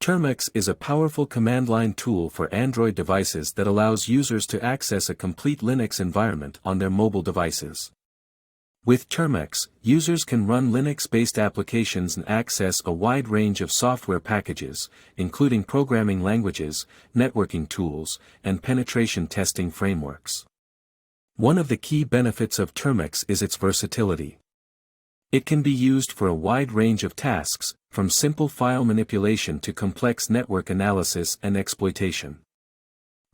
Termux is a powerful command line tool for Android devices that allows users to access a complete Linux environment on their mobile devices. With Termux, users can run Linux-based applications and access a wide range of software packages, including programming languages, networking tools, and penetration testing frameworks. One of the key benefits of Termux is its versatility. It can be used for a wide range of tasks, from simple file manipulation to complex network analysis and exploitation.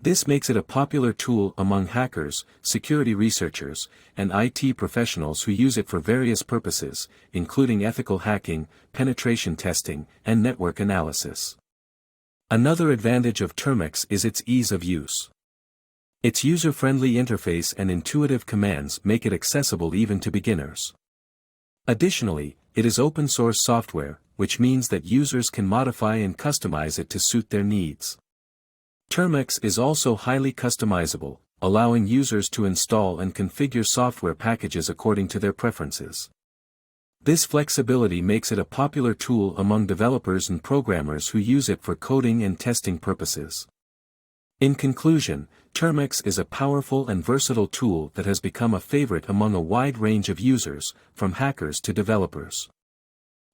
This makes it a popular tool among hackers, security researchers, and IT professionals who use it for various purposes, including ethical hacking, penetration testing, and network analysis. Another advantage of Termux is its ease of use. Its user-friendly interface and intuitive commands make it accessible even to beginners. Additionally, it is open-source software, which means that users can modify and customize it to suit their needs. Termux is also highly customizable, allowing users to install and configure software packages according to their preferences. This flexibility makes it a popular tool among developers and programmers who use it for coding and testing purposes. In conclusion, Termux is a powerful and versatile tool that has become a favorite among a wide range of users, from hackers to developers.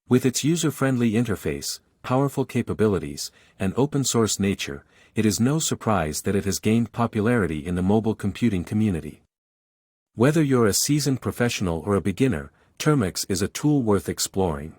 With its user-friendly interface, powerful capabilities, and open-source nature, it is no surprise that it has gained popularity in the mobile computing community. Whether you're a seasoned professional or a beginner, Termux is a tool worth exploring.